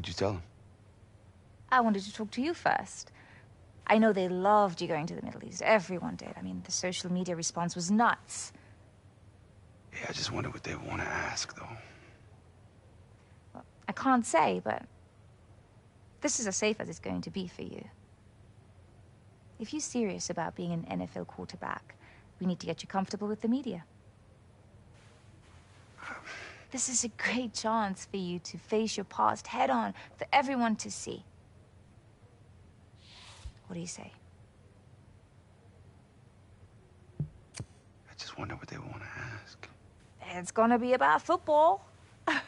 What'd you tell him? I wanted to talk to you first. I know they loved you going to the Middle East. Everyone did. I mean, the social media response was nuts. Yeah, I just wonder what they want to ask, though. Well, I can't say, but this is as safe as it's going to be for you. If you're serious about being an NFL quarterback, we need to get you comfortable with the media. This is a great chance for you to face your past head-on for everyone to see. What do you say? I just wonder what they want to ask. It's gonna be about football. I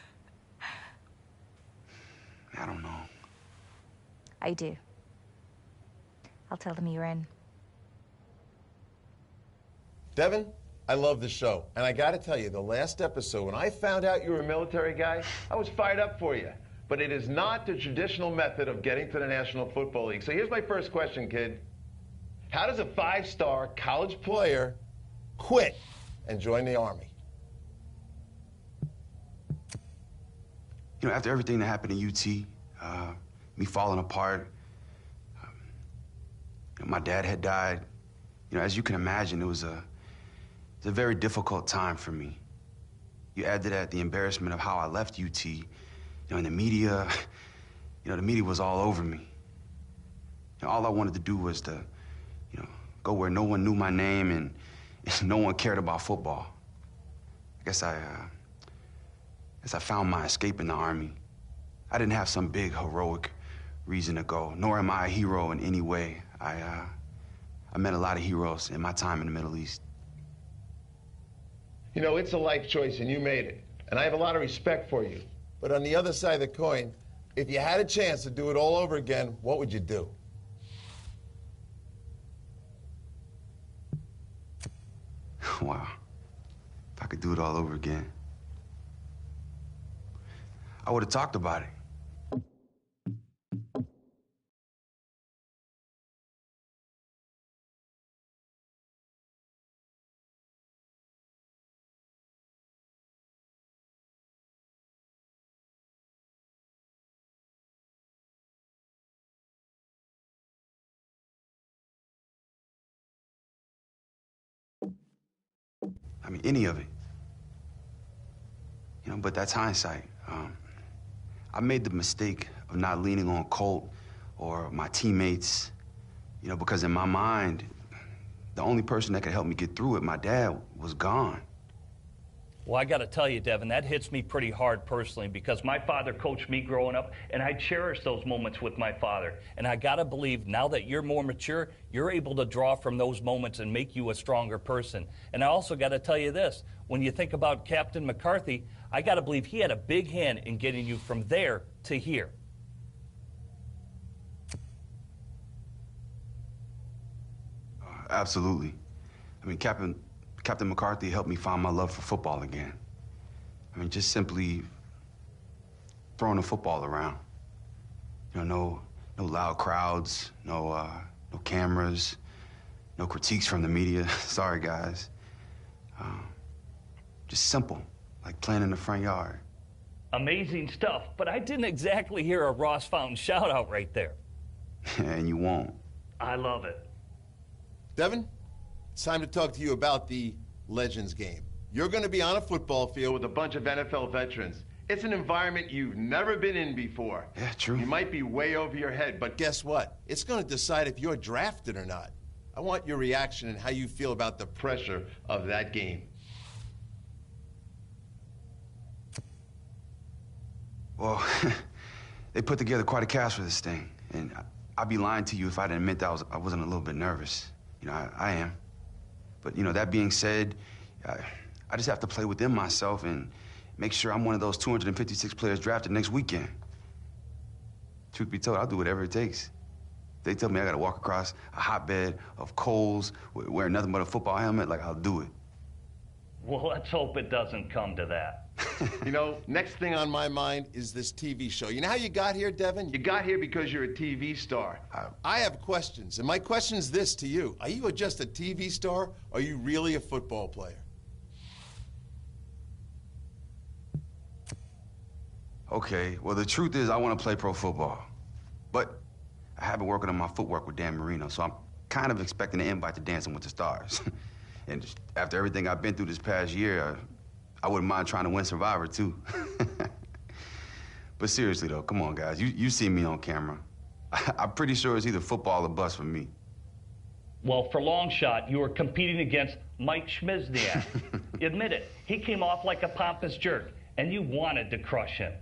don't know. I do. I'll tell them you're in. Devin, I love the show. And I gotta tell you, the last episode, when I found out you were a military guy, I was fired up for you. But it is not the traditional method of getting to the National Football League. So here's my first question, kid. How does a 5-star college player quit and join the Army? You know, after everything that happened at UT, me falling apart, you know, my dad had died. You know, as you can imagine, it was a very difficult time for me. You add to that the embarrassment of how I left UT. You know, in the media, you know, the media was all over me. You know, all I wanted to do was to, you know, go where no one knew my name and no one cared about football. I guess I found my escape in the Army. I didn't have some big heroic reason to go, nor am I a hero in any way. I met a lot of heroes in my time in the Middle East. You know, it's a life choice and you made it. And I have a lot of respect for you. But on the other side of the coin, if you had a chance to do it all over again, what would you do? Wow. If I could do it all over again, I would have talked about it. I mean, any of it. You know, but that's hindsight. I made the mistake of not leaning on Colt or my teammates, you know, because in my mind, the only person that could help me get through it, my dad, was gone. Well, I got to tell you, Devin, that hits me pretty hard personally because my father coached me growing up, and I cherish those moments with my father. And I got to believe now that you're more mature, you're able to draw from those moments and make you a stronger person. And I also got to tell you this, when you think about Captain McCarthy, I got to believe he had a big hand in getting you from there to here. Absolutely. I mean, Captain McCarthy helped me find my love for football again. I mean, just simply throwing the football around. You know, no loud crowds, no cameras, no critiques from the media. Sorry, guys. Just simple, like playing in the front yard. Amazing stuff, but I didn't exactly hear a Ross Fountain shout-out right there. And you won't. I love it. Devin, it's time to talk to you about the Legends game. You're going to be on a football field with a bunch of NFL veterans. It's an environment you've never been in before. Yeah, true. You might be way over your head, but guess what? It's going to decide if you're drafted or not. I want your reaction and how you feel about the pressure of that game. Well, they put together quite a cast for this thing, and I'd be lying to you if I didn't admit that I wasn't a little bit nervous. You know, I am. But, you know, that being said, I just have to play within myself and make sure I'm one of those 256 players drafted next weekend. Truth be told, I'll do whatever it takes. They tell me I gotta walk across a hotbed of coals, wearing nothing but a football helmet, like, I'll do it. Well, let's hope it doesn't come to that. You know, next thing on my mind is this TV show. You know how you got here, Devin? You got here because you're a TV star. I have questions, and my question is this to you. Are you just a TV star, or are you really a football player? Okay, well, the truth is I want to play pro football. But I have been working on my footwork with Dan Marino, so I'm kind of expecting an invite to Dancing with the Stars. And just after everything I've been through this past year, I wouldn't mind trying to win Survivor, too. But seriously, though, come on, guys. You see me on camera. I'm pretty sure it's either football or bust for me. Well, for long shot, you were competing against Mike Schmizniak. Admit it, he came off like a pompous jerk, and you wanted to crush him.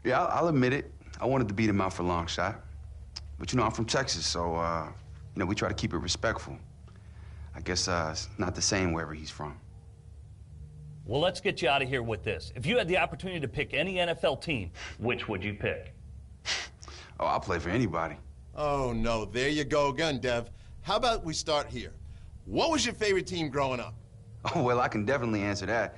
Yeah, I'll admit it. I wanted to beat him out for long shot. But, you know, I'm from Texas, so, you know, we try to keep it respectful. I guess it's not the same wherever he's from. Well, let's get you out of here with this. If you had the opportunity to pick any NFL team, which would you pick? Oh, I'll play for anybody. Oh, no. There you go again, Dev. How about we start here? What was your favorite team growing up? Oh, well, I can definitely answer that.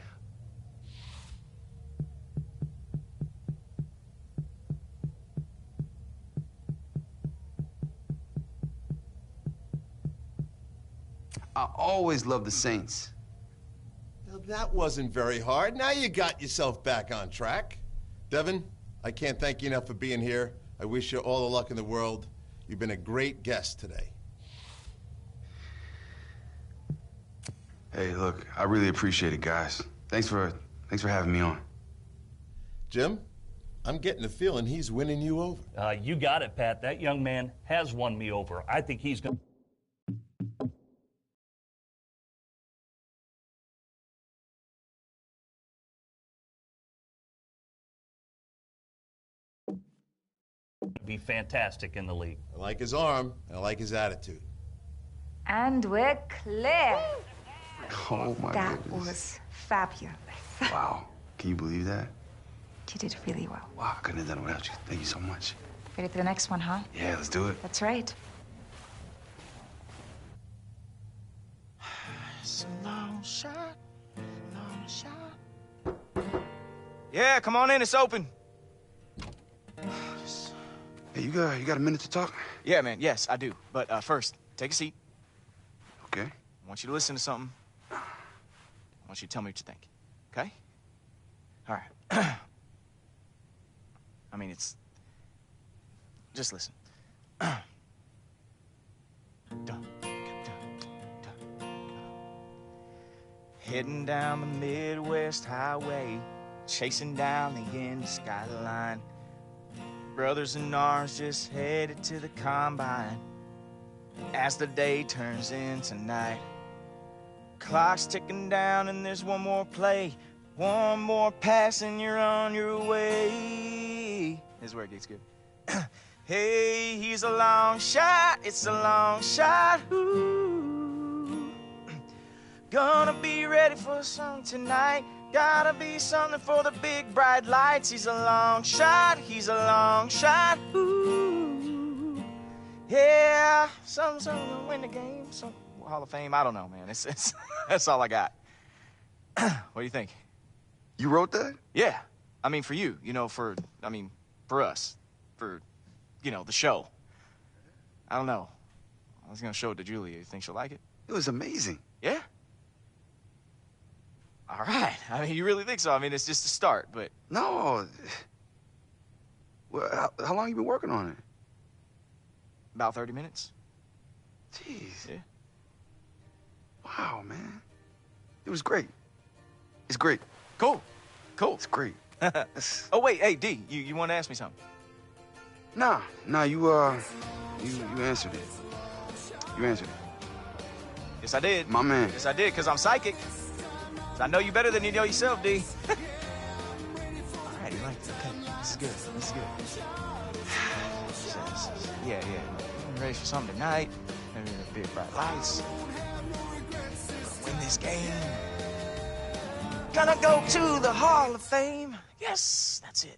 I always loved the Saints. Now, that wasn't very hard. Now you got yourself back on track. Devin, I can't thank you enough for being here. I wish you all the luck in the world. You've been a great guest today. Hey, look, I really appreciate it, guys. Thanks for having me on. Jim, I'm getting the feeling he's winning you over. You got it, Pat. That young man has won me over. I think he's going to be fantastic in the league. I like his arm, and I like his attitude. And we're clear. Oh, my That goodness. was fabulous. Wow. Can you believe that? You did really well. Wow, I couldn't have done it without you. Thank you so much. Ready for the next one, huh? Yeah, let's do it. That's right. It's a long shot, long shot. Yeah, come on in, it's open. Hey, you got a minute to talk? Yeah, man, yes, I do. But first, take a seat. Okay. I want you to listen to something. I want you to tell me what you think, okay? All right. I mean, it's... Just listen. Dun, dun, dun. Heading down the Midwest Highway, chasing down the end skyline. Brothers in arms just headed to the combine. As the day turns into night, clock's ticking down and there's one more play, one more pass and you're on your way. Here's where it gets good. Hey, he's a long shot, it's a long shot. Ooh. Gonna be ready for something tonight. Gotta be something for the big bright lights. He's a long shot, he's a long shot. Ooh. Yeah, something to win the game. Some Hall of Fame. I don't know, man. It's that's all I got. What do you think? You wrote that? Yeah. I mean, for you, for us, for, the show. I don't know. I was gonna show it to Julia. You think she'll like it? It was amazing. Yeah? All right. I mean, you really think so? I mean, it's just a start, but... No. Well, how long you been working on it? About 30 minutes. Jeez. Yeah. Wow, man. It was great. It's great. Cool. Cool. It's great. Oh, wait. Hey, D, you want to ask me something? Nah, you answered it. You answered it. Yes, I did. My man. Yes, I did, because I'm psychic. I know you better than you know yourself, D. All right, you like it. Okay, this is good. This is good. Yeah. I'm ready for something tonight. Maybe the big bright lights. Win this game. Gonna go to the Hall of Fame. Yes, that's it.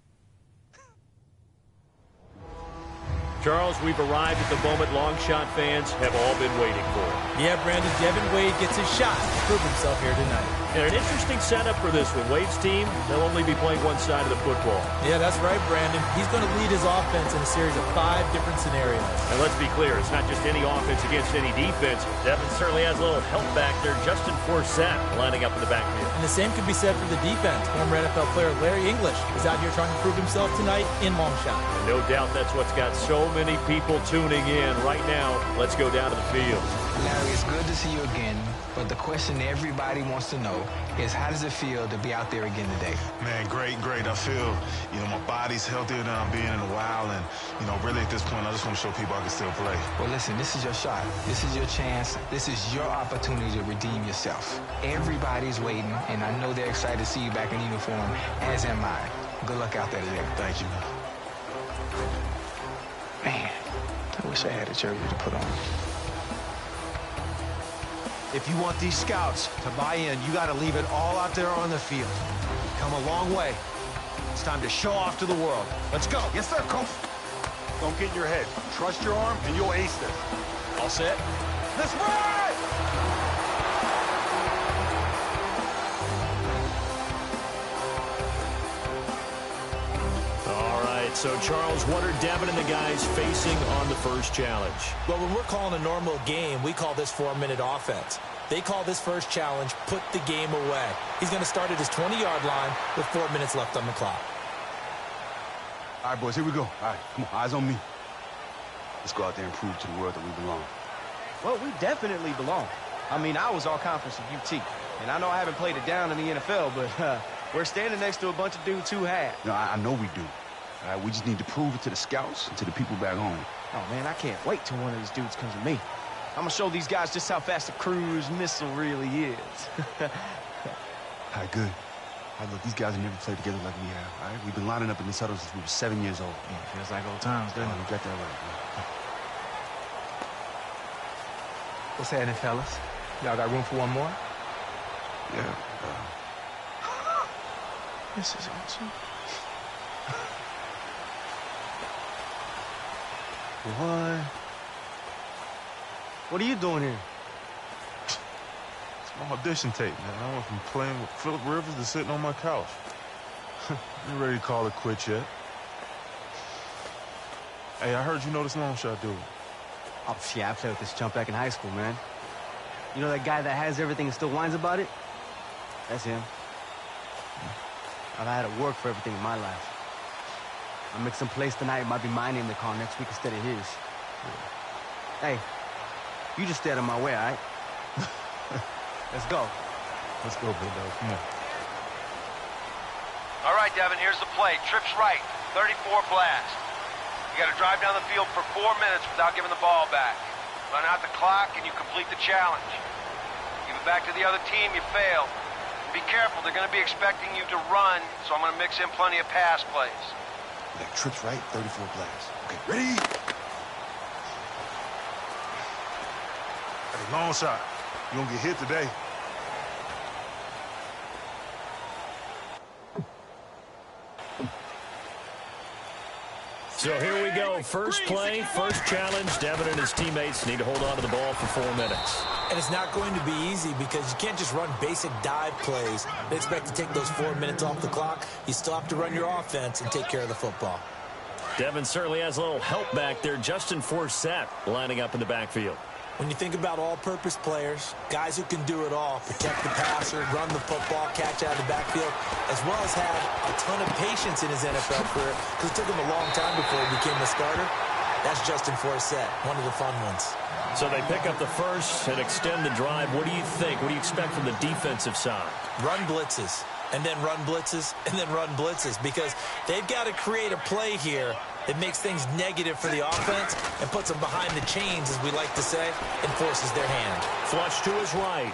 Charles, we've arrived at the moment Longshot fans have all been waiting for. Yeah, Brandon, Devin Wade gets his shot to prove himself here tonight. And an interesting setup for this one. Wade's team, they'll only be playing one side of the football. Yeah, that's right, Brandon. He's going to lead his offense in a series of 5 different scenarios. And let's be clear, it's not just any offense against any defense. Devin certainly has a little help back there. Justin Forsett lining up in the backfield. And the same could be said for the defense. Former NFL player Larry English is out here trying to prove himself tonight in long shot. And no doubt that's what's got so many people tuning in right now. Let's go down to the field. Larry, it's good to see you again, but the question everybody wants to know is how does it feel to be out there again today? Man, great. I feel, my body's healthier than I've been in a while, and, really at this point, I just want to show people I can still play. Well, listen, this is your shot. This is your chance. This is your opportunity to redeem yourself. Everybody's waiting, and I know they're excited to see you back in uniform, as am I. Good luck out there today. Thank you. Man, I wish I had a jersey to put on. If you want these scouts to buy in, you got to leave it all out there on the field. Come a long way. It's time to show off to the world. Let's go. Yes, sir, coach. Don't get in your head. Trust your arm, and you'll ace this. All set? Let's ride! All right, so Charles, what are Devin and the guys facing on the first challenge? Well, when we're calling a normal game, we call this 4-minute offense. They call this first challenge, put the game away. He's going to start at his 20-yard line with 4 minutes left on the clock. All right, boys, here we go. All right, come on, eyes on me. Let's go out there and prove to the world that we belong. Well, we definitely belong. I mean, I was all-conference at UT, and I know I haven't played it down in the NFL, but we're standing next to a bunch of dudes who have. I know we do. All right, we just need to prove it to the scouts and to the people back home. Oh, man, I can't wait till one of these dudes comes to me. I'm going to show these guys just how fast a cruise missile really is. All right, good. All right, look, these guys have never played together like we have, all right? We've been lining up in this huddle since we were 7 years old. Yeah, feels like old times, doesn't it? You got that right, man. What's happening, fellas? Y'all got room for one more? Yeah. This is awesome. What are you doing here? It's my audition tape, man. I went from playing with Phillip Rivers to sitting on my couch. Ain't ready to call it quits yet. Hey, I heard you know this long shot dude. Oh, yeah, I played with this chump back in high school, man. You know that guy that has everything and still whines about it? That's him. I've had to work for everything in my life. I'll make some plays tonight. It might be my name to call next week instead of his. Hey, you just stay out of my way, all right? Let's go. Let's go, big dog. Come on. All right, Devin, here's the play. Trips right, 34 blast. You got to drive down the field for 4 minutes without giving the ball back. Run out the clock, and you complete the challenge. Give it back to the other team, you fail. Be careful, they're going to be expecting you to run, so I'm going to mix in plenty of pass plays. Like trips right, 34 blasts. Okay, ready? Hey, long shot. You gonna get hit today. So here we go. First play, first challenge. Devin and his teammates need to hold on to the ball for 4 minutes. And it's not going to be easy because you can't just run basic dive plays. They expect to take those 4 minutes off the clock. You still have to run your offense and take care of the football. Devin certainly has a little help back there. Justin Forsett lining up in the backfield. When you think about all-purpose players, guys who can do it all, protect the passer, run the football, catch out of the backfield, as well as have a ton of patience in his NFL career, because it took him a long time before he became a starter, that's Justin Forsett, one of the fun ones. So they pick up the first and extend the drive. What do you think? What do you expect from the defensive side? Run blitzes, and then run blitzes, and then run blitzes, because they've got to create a play here that makes things negative for the offense and puts them behind the chains, as we like to say, and forces their hand. Flush to his right.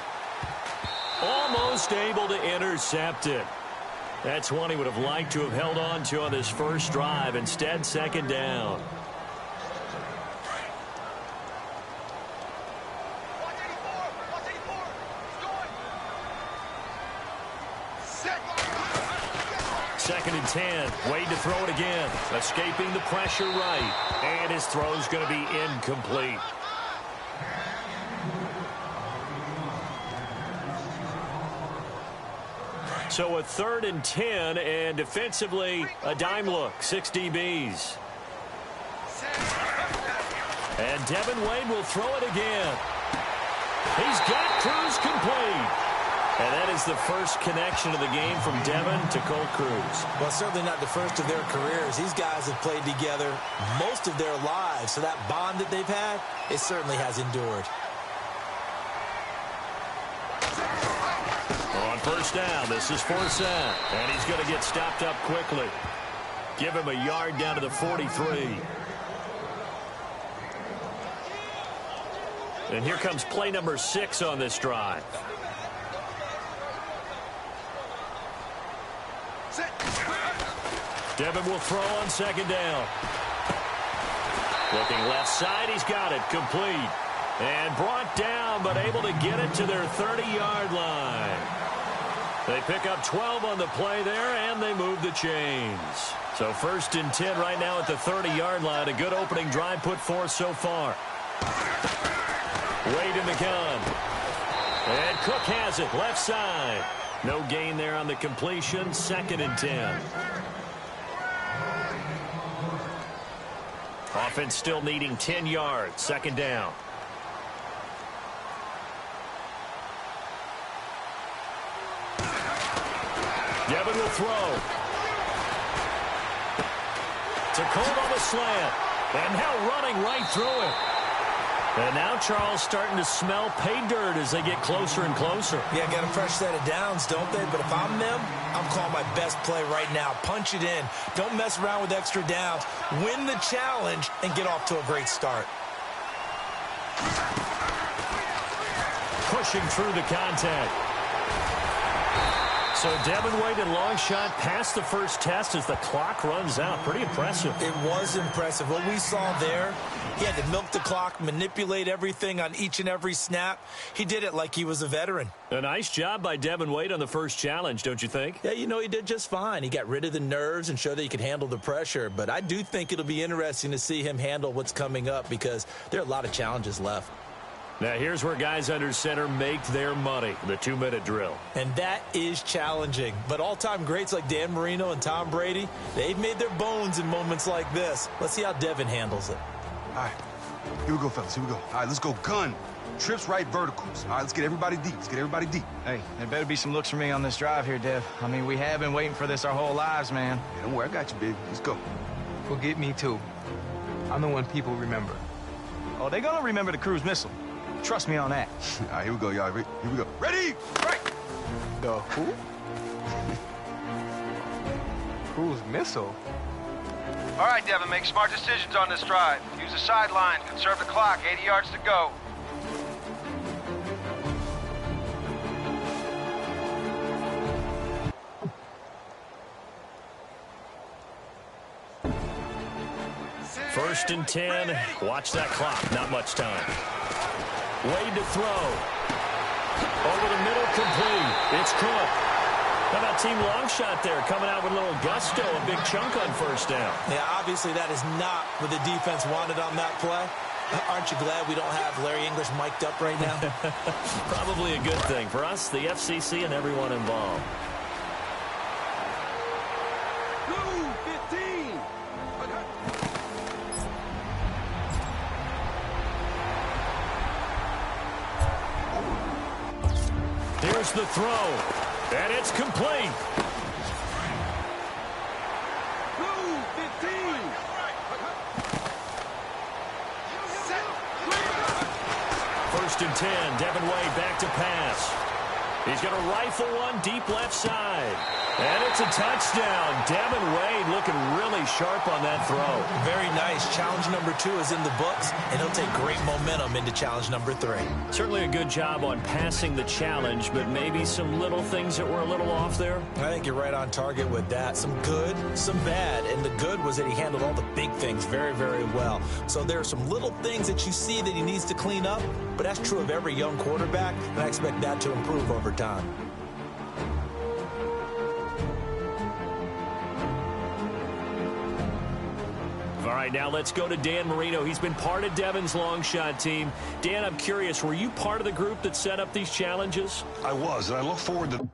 Almost able to intercept it. That's one he would have liked to have held on to on this first drive. Instead, second down. 2nd and 10. Wade to throw it again. Escaping the pressure right. And his throw's going to be incomplete. So a 3rd and 10, and defensively, a dime look. 6 DBs. And Devin Wade will throw it again. He's got Cruz complete. And that is the first connection of the game from Devin to Colt Cruz. Well, certainly not the first of their careers. These guys have played together most of their lives, so that bond that they've had, it certainly has endured. On first down, this is Forsett, and he's going to get stopped up quickly. Give him a yard down to the 43. And here comes play number 6 on this drive. Devin will throw on 2nd down. Looking left side, he's got it complete. And brought down, but able to get it to their 30-yard line. They pick up 12 on the play there, and they move the chains. So 1st and 10 right now at the 30-yard line. A good opening drive put forth so far. Wade in the gun. And Cook has it, left side. No gain there on the completion, 2nd and 10. Offense still needing 10 yards, 2nd down. Devin will throw. To Colt on the slant. And now running right through it. And now Charles starting to smell pay dirt as they get closer and closer. Yeah, got a fresh set of downs, don't they? But if I'm them, I'm calling my best play right now. Punch it in. Don't mess around with extra downs. Win the challenge and get off to a great start. Pushing through the contact. So Devin Wade and long shot past the first test as the clock runs out. Pretty impressive. It was impressive. What we saw there, he had to milk the clock, manipulate everything on each and every snap. He did it like he was a veteran. A nice job by Devin Wade on the first challenge, don't you think? Yeah, you know, he did just fine. He got rid of the nerves and showed that he could handle the pressure. But I do think it'll be interesting to see him handle what's coming up because there are a lot of challenges left. Now here's where guys under center make their money, the 2-minute drill. And that is challenging. But all-time greats like Dan Marino and Tom Brady, they've made their bones in moments like this. Let's see how Devin handles it. All right, here we go, fellas, here we go. All right, let's go gun. Trips right verticals. All right, let's get everybody deep. Let's get everybody deep. Hey, there better be some looks for me on this drive here, Dev. I mean, we have been waiting for this our whole lives, man. Yeah, don't worry, I got you, baby. Let's go. Forget me, too. I'm the one people remember. Oh, they're gonna remember the cruise missile. Trust me on that. All right, here we go, y'all. Here we go. Ready? Right. The who? Cruise missile? All right, Devin, make smart decisions on this drive. Use the sideline, conserve the clock, 80 yards to go. First and 10. Watch that clock. Not much time. Wade to throw. Over the middle, complete. It's Cook. How about team long shot there, coming out with a little gusto, a big chunk on first down. Yeah, obviously that is not what the defense wanted on that play. Aren't you glad we don't have Larry English mic'd up right now? Probably a good thing for us, the FCC, and everyone involved. Here's the throw, and it's complete. First and 10, Devin Wade back to pass. He's going to rifle one deep left side. And it's a touchdown. Devin Wade looking really sharp on that throw. Very nice. Challenge number 2 is in the books, and he'll take great momentum into challenge number 3. Certainly a good job on passing the challenge, but maybe some little things that were a little off there. I think you're right on target with that. Some good, some bad. And the good was that he handled all the big things very, very well. So there are some little things that you see that he needs to clean up, but that's true of every young quarterback, and I expect that to improve over time. right, now let's go to Dan Marino. He's been part of Devin's long shot team. Dan, I'm curious, were you part of the group that set up these challenges? I was, and I look forward to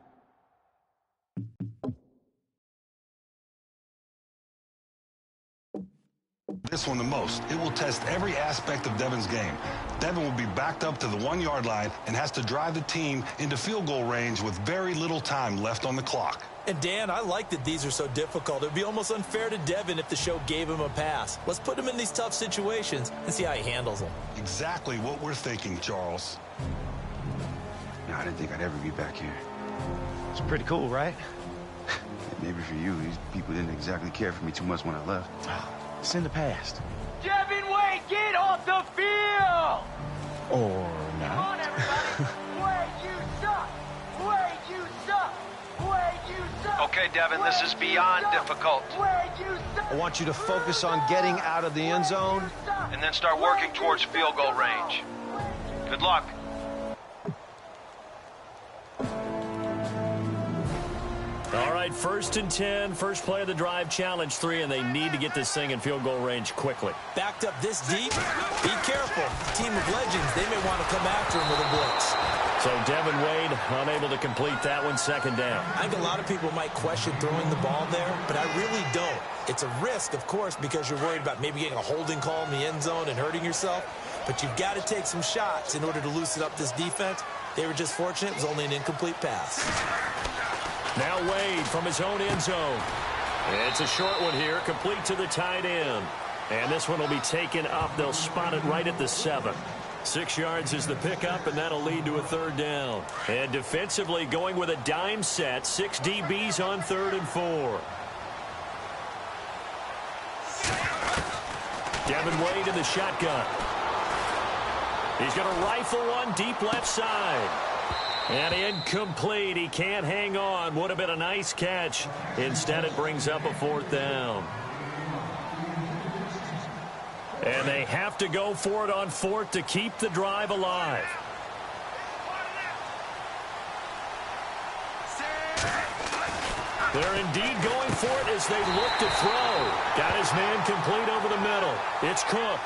this one the most. It will test every aspect of Devin's game. Devin will be backed up to the 1-yard line and has to drive the team into field goal range with very little time left on the clock. And Dan, I like that these are so difficult. It would be almost unfair to Devin if the show gave him a pass. Let's put him in these tough situations and see how he handles them. Exactly what we're thinking, Charles. No, I didn't think I'd ever be back here. It's pretty cool, right? Maybe for you, these people didn't exactly care for me too much when I left. It's in the past. Devin Wade, get off the field! Or Come not. on, everybody! Wade, you suck! Wade, you suck! Wade, you suck! Okay, Devin, this is beyond difficult. Wade, you suck! I want you to focus on getting out of the end zone. And then start working towards field goal range. Good luck. All right, 1st and 10, first play of the drive, challenge 3, and they need to get this thing in field goal range quickly. Backed up this deep, be careful. Team of legends, they may want to come after him with a blitz. So Devin Wade unable to complete that one, 2nd down. I think a lot of people might question throwing the ball there, but I really don't. It's a risk, of course, because you're worried about maybe getting a holding call in the end zone and hurting yourself, but you've got to take some shots in order to loosen up this defense. They were just fortunate it was only an incomplete pass. Now Wade from his own end zone. It's a short one here, complete to the tight end. And this one will be taken up. They'll spot it right at the 7. 6 yards is the pickup, and that'll lead to a 3rd down. And defensively going with a dime set, 6 DBs on 3rd and 4. Devin Wade in the shotgun. He's going to rifle one deep left side. And incomplete. He can't hang on. Would have been a nice catch. Instead, it brings up a 4th down. And they have to go for it on 4th to keep the drive alive. They're indeed going for it as they look to throw. Got his man complete over the middle. It's Cook.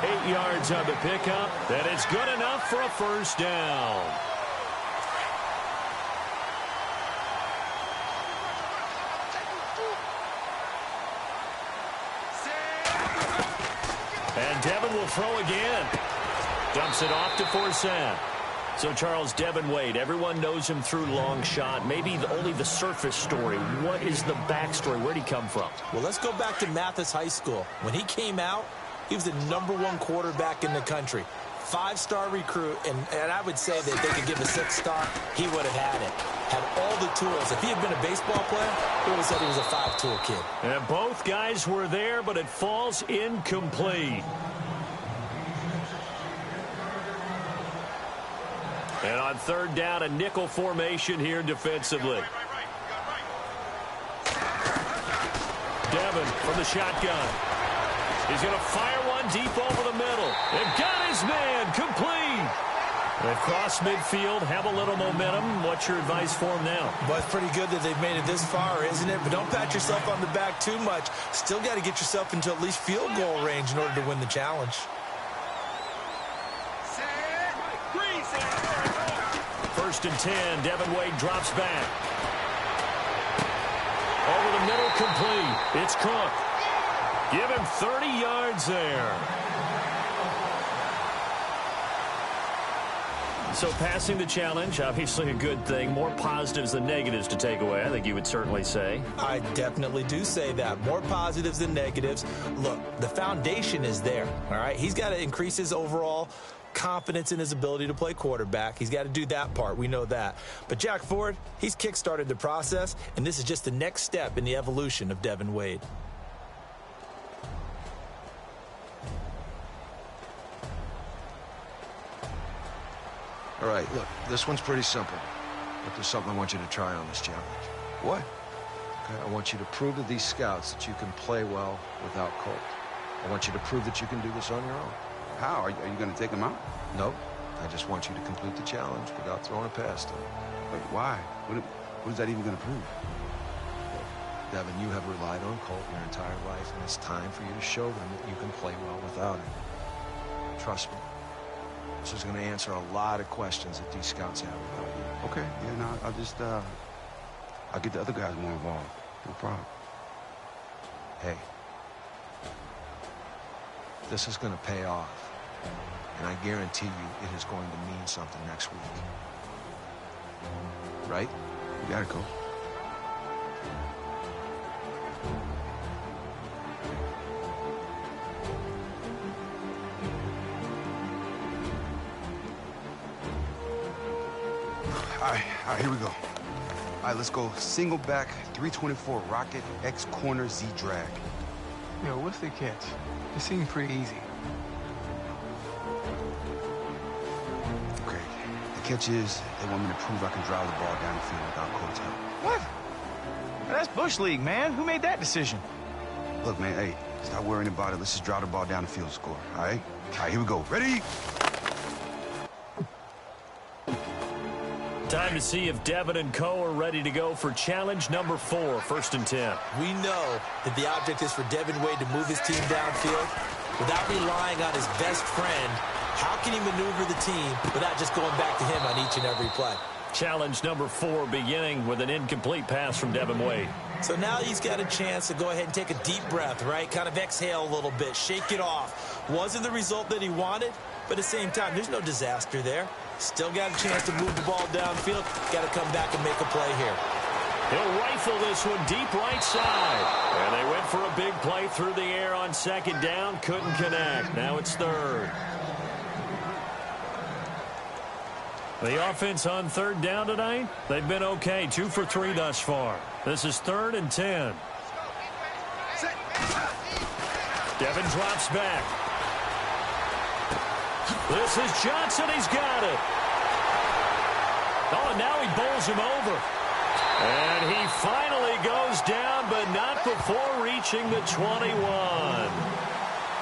8 yards on the pickup. That is good enough for a 1st down. And Devin will throw again. Dumps it off to Forsett. So, Charles, Devin Wade, everyone knows him through long shot. Maybe only the surface story. What is the backstory? Where'd he come from? Well, let's go back to Mathis High School. When he came out, he was the #1 quarterback in the country. 5-star recruit, and I would say that if they could give a 6-star, he would have had it. Had all the tools. If he had been a baseball player, he would have said he was a 5-tool kid. And both guys were there, but it falls incomplete. And on 3rd down, a nickel formation here defensively. Devin from the shotgun. He's going to fire one deep over the middle. And got his man complete. Across midfield, have a little momentum. What's your advice for him now? Well, it's pretty good that they've made it this far, isn't it? But don't pat yourself on the back too much. Still got to get yourself into at least field goal range in order to win the challenge. 1st and 10. Devin Wade drops back. Over the middle, complete. It's Cook. Give him 30 yards there. So passing the challenge, obviously a good thing. More positives than negatives to take away, I think you would certainly say. I definitely do say that. More positives than negatives. Look, the foundation is there, all right? He's got to increase his overall confidence in his ability to play quarterback. He's got to do that part. We know that. But Jack Ford, he's kick-started the process, and this is just the next step in the evolution of Devin Wade. All right, look, this one's pretty simple. But there's something I want you to try on this challenge. What? Okay, I want you to prove to these scouts that you can play well without Colt. I want you to prove that you can do this on your own. How? Are you going to take him out? No, I just want you to complete the challenge without throwing a pass to him. But why? What is that even going to prove? Devin, you have relied on Colt your entire life, and it's time for you to show them that you can play well without him. Trust me. This is going to answer a lot of questions that these scouts have about you. Okay, yeah, no, I'll just, I'll get the other guys more involved. No problem. Hey, this is going to pay off. And I guarantee you it is going to mean something next week. Right? You got it, Coach. All right, here we go. All right, let's go single back, 324 rocket, X corner, Z drag. Yo, what's the catch? It seems pretty easy. Okay, the catch is they want me to prove I can drive the ball down the field without Colt's help. What? That's Bush League, man. Who made that decision? Look, man, hey, stop worrying about it. Let's just drive the ball down the field and score, all right? All right, here we go. Ready? Time to see if Devin and Co. are ready to go for challenge number 4, 1st and 10. We know that the object is for Devin Wade to move his team downfield. Without relying on his best friend, how can he maneuver the team without just going back to him on each and every play? Challenge number 4 beginning with an incomplete pass from Devin Wade. So now he's got a chance to go ahead and take a deep breath, right? Kind of exhale a little bit, shake it off. Wasn't the result that he wanted, but at the same time, there's no disaster there. Still got a chance to move the ball downfield. Got to come back and make a play here. He'll rifle this one deep right side. And they went for a big play through the air on 2nd down. Couldn't connect. Now it's 3rd. The offense on 3rd down tonight, they've been okay. 2 for 3 thus far. This is 3rd and 10. Devin drops back. This is Johnson. He's got it. Oh, and now he bowls him over. And he finally goes down, but not before reaching the 21.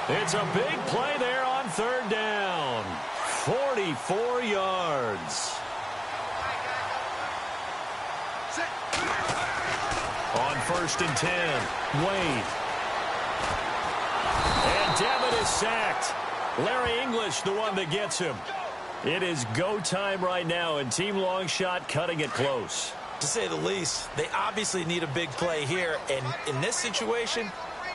It's a big play there on 3rd down. 44 yards. On 1st and 10, Wade. And Devin is sacked. Larry English, the one that gets him. It is go time right now, and Team Long Shot cutting it close. To say the least, they obviously need a big play here. And in this situation,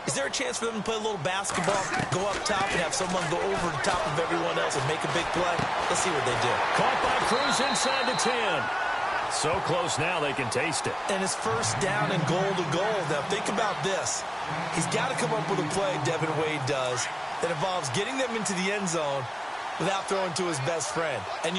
is there a chance for them to play a little basketball, go up top and have someone go over the top of everyone else and make a big play? Let's see what they do. Caught by Cruz inside the 10. So close now they can taste it. And it's 1st down and goal to goal. Now think about this. He's got to come up with a play, Devin Wade does, that involves getting them into the end zone without throwing to his best friend. And you